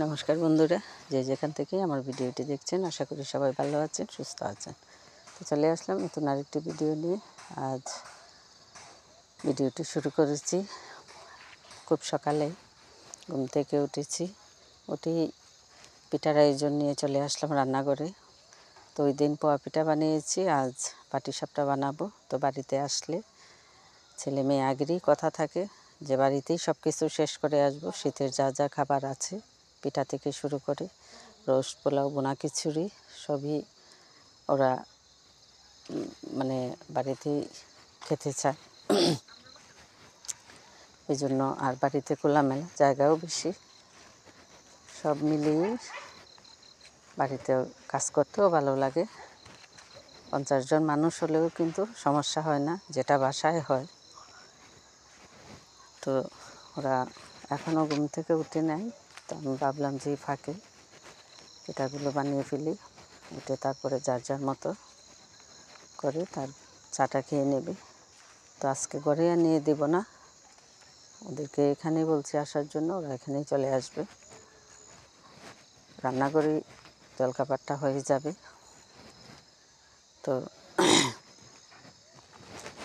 নমস্কার বন্ধুরা, যে যেখান থেকে আমার ভিডিওটি দেখছেন আশা করি সবাই ভালো আছেন, সুস্থ আছেন। তো চলে আসলাম নতুন আরেকটি ভিডিও নিয়ে। আজ ভিডিওটি শুরু করেছি খুব সকালে, ঘুম থেকে উঠেছি, পিঠার আয়োজন নিয়ে চলে আসলাম রান্নাঘরে। তো ওই দিন পোয়া পিঠা বানিয়েছি, আজ পাটিসাপটা বানাবো। তো বাড়িতে আসলে ছেলে মেয়ে আগেরই কথা থাকে যে বাড়িতেই সব কিছু শেষ করে আসবো। শীতের যা যা খাবার আছে, পিঠা থেকে শুরু করে রোস্ট, পোলাও, বোনা খিচুড়ি সবই ওরা মানে বাড়িতেই খেতে চায়। এই জন্য আর বাড়িতে খোলামেলা, জায়গাও বেশি, সব মিলিয়ে বাড়িতে কাজ করতেও ভালো লাগে। 50 জন মানুষ হলেও কিন্তু সমস্যা হয় না, যেটা বাসায় হয়। তো ওরা এখনও ঘুম থেকে উঠে নেয়। তো আমি ভাবলাম যে ফাঁকে পিঠাগুলো বানিয়ে ফেলি, উঠে তারপরে যার যার মতো করে তার চাটা খেয়ে নেবে। তো আজকে ঘরে আর নিয়ে দেবো না, ওদেরকে এখানেই বলছি আসার জন্য, ওরা এখানেই চলে আসবে। রান্নাঘরেই জলখাবারটা হয়ে যাবে। তো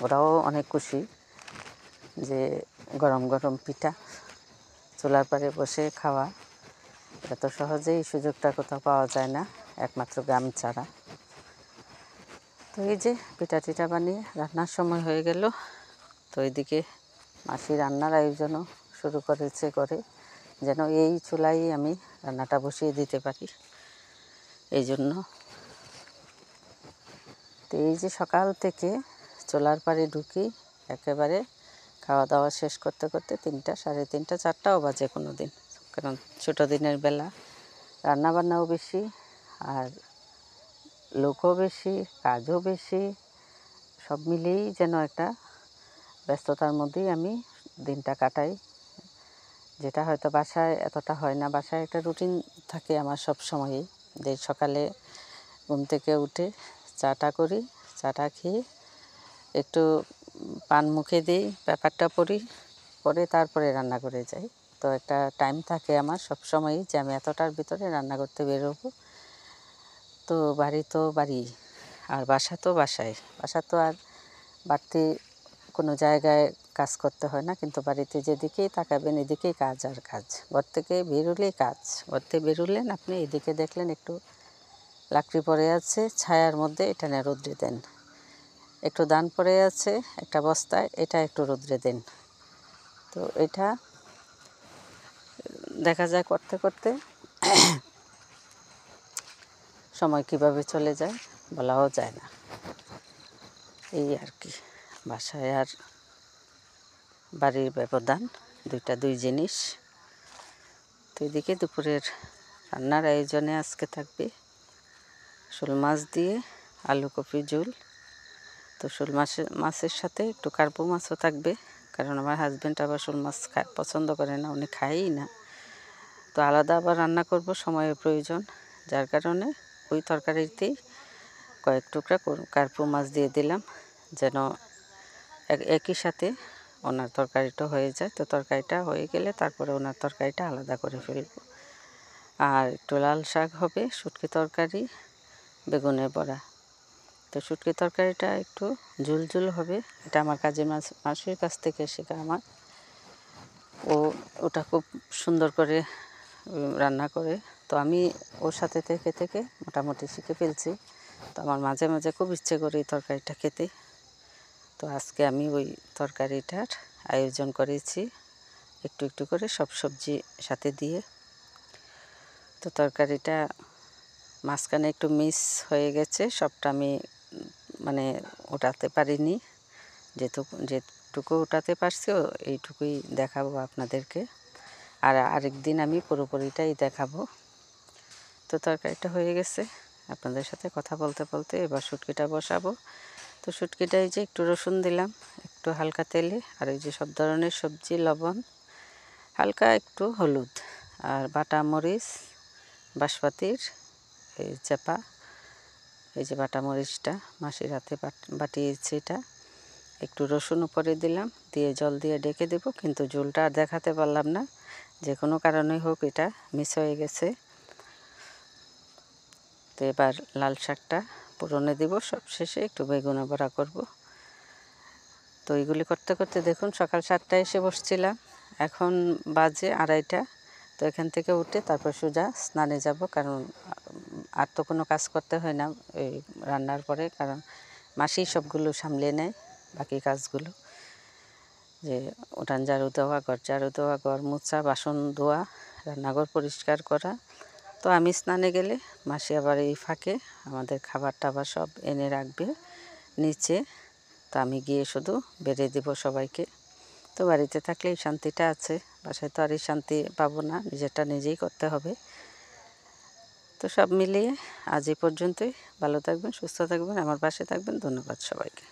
ওরাও অনেক খুশি যে গরম গরম পিঠা চুলার পাড়ে বসে খাওয়া, এত সহজেই সুযোগটা কোথাও পাওয়া যায় না, একমাত্র গ্রাম ছাড়া। তো এই যে পিঠা টিঠা বানিয়ে রান্নার সময় হয়ে গেল। তো এদিকে মাসি রান্নার আয়োজনও শুরু করেছে করে, যেন এই চুলাই আমি রান্নাটা বসিয়ে দিতে পারি, এই জন্য। তো এই যে সকাল থেকে চুলার পাড়ে ঢুকি, একেবারে খাওয়া দাওয়া শেষ করতে করতে 3টা, 3:30, 4টাও বাজে কোনো দিন। কারণ ছোটো দিনের বেলা রান্নাবান্নাও বেশি, আর লোকও বেশি, কাজও বেশি, সব মিলিয়েই যেন একটা ব্যস্ততার মধ্যেই আমি দিনটা কাটাই, যেটা হয়তো বাসায় এতটা হয় না। বাসায় একটা রুটিন থাকে আমার সব সময়ই, যে সকালে ঘুম থেকে উঠে চাটা করি, চাটা খেয়ে একটু পান মুখে দিই, পেপারটা পড়ি, পরে তারপরে রান্না করে যাই। তো একটা টাইম থাকে আমার সব সময়ই যে আমি এতটার ভিতরে রান্না করতে বেরোবো। তো বাড়ি তো বাড়ি, আর বাসা তো বাসায়। বাসা তো আর বাড়তি কোনো জায়গায় কাজ করতে হয় না, কিন্তু বাড়িতে যেদিকেই তাকাবেন এদিকেই কাজ আর কাজ। ঘর থেকে বেরোলেই কাজ, ঘর থেকে বেরোলেন আপনি, এদিকে দেখলেন একটু লাকড়ি পড়ে আছে ছায়ার মধ্যে, এটা না রোদ্রে দেন, একটু ধান পড়ে আছে একটা বস্তায়, এটা একটু রোদ্রে দেন। তো এটা দেখা যায় করতে করতে সময় কিভাবে চলে যায় বলাও যায় না, এই আর কি। বাসায় আর বাড়ির ব্যবধান, দুই জিনিস। তো এদিকে দুপুরের রান্নার আয়োজনে আজকে থাকবে শোল মাছ দিয়ে আলু কপি ঝোল। তো শোল মাছের সাথে একটু কার্পু মাছও থাকবে, কারণ আমার হাজব্যান্ড আবার শোল মাছ পছন্দ করে না, উনি খায়ই না। তো আলাদা আবার রান্না করব, সময়ের প্রয়োজন, যার কারণে ওই তরকারিতেই কয়েক টুকরা কার্পু মাছ দিয়ে দিলাম, যেন একই সাথে ওনার তরকারিটা হয়ে যায়। তো তরকারিটা হয়ে গেলে তারপরে ওনার তরকারিটা আলাদা করে ফেলব। আর একটু লাল শাক হবে, শুটকি তরকারি, বেগুনের বড়া। তো শুটকি তরকারিটা একটু ঝুলঝুল হবে, এটা আমার কাজের মাসির কাছ থেকে শেখা আমার। ওটা খুব সুন্দর করে রান্না করে। তো আমি ওর সাথে থেকে থেকে মোটামুটি শিখে ফেলছি। তো আমার মাঝে মাঝে খুব ইচ্ছে করে এই তরকারিটা খেতে। তো আজকে আমি ওই তরকারিটার আয়োজন করেছি, একটু একটু করে সব সবজি সাথে দিয়ে। তো তরকারিটা মাঝখানে একটু মিস হয়ে গেছে, সবটা আমি মানে ওঠাতে পারিনি, যেটুকু ওঠাতে পারছি এইটুকুই দেখাবো আপনাদেরকে, আর আরেক দিন আমি পুরোপুরিটাই দেখাবো। তো তরকারিটা হয়ে গেছে, আপনাদের সাথে কথা বলতে বলতে এবার শুটকিটা বসাবো। তো শুটকিটাই যে একটু রসুন দিলাম, একটু হালকা তেলে, আর এই যে সব ধরনের সবজি, লবণ, হালকা একটু হলুদ, আর বাটা মরিচ, বাঁশপাতির এই চাপা, এই যে বাটা মরিচটা মাসির হাতে বাটিয়েছে, এটা একটু রসুন উপরে দিলাম, দিয়ে জল দিয়ে ডেকে দেব। কিন্তু ঝোলটা আর দেখাতে পারলাম না, যে কোনো কারণে হোক এটা মিস হয়ে গেছে। তো এবার লাল শাকটা ফোড়নে দিব, সবশেষে একটু বেগুন বড়া করব। তো এইগুলি করতে করতে দেখুন সকাল 7টায় এসে বসছিলাম, এখন বাজে 2:30। তো এখান থেকে উঠে তারপর সোজা স্নানে যাব, কারণ আর তো কোনো কাজ করতে হয় না এই রান্নার পরে, কারণ মাসিই সবগুলো সামলে নেয় বাকি কাজগুলো, যে উঠান ঝাড়ু দেওয়া, ঘর ঝাড়ু দেওয়া, ঘর মোছা, বাসন ধোয়া, রান্নাঘর পরিষ্কার করা। তো আমি স্নানে গেলে মাসি আবার এই ফাঁকে আমাদের খাবার টাবার সব এনে রাখবে নিচে। তো আমি গিয়ে শুধু বেড়ে দেব সবাইকে। তো বাড়িতে থাকলে এই শান্তিটা আছে, বাসায় তো আর এই শান্তি পাবো না, নিজেরটা নিজেই করতে হবে। তো সব মিলিয়ে আজ এই পর্যন্তই। ভালো থাকবেন, সুস্থ থাকবেন, আমার পাশে থাকবেন। ধন্যবাদ সবাইকে।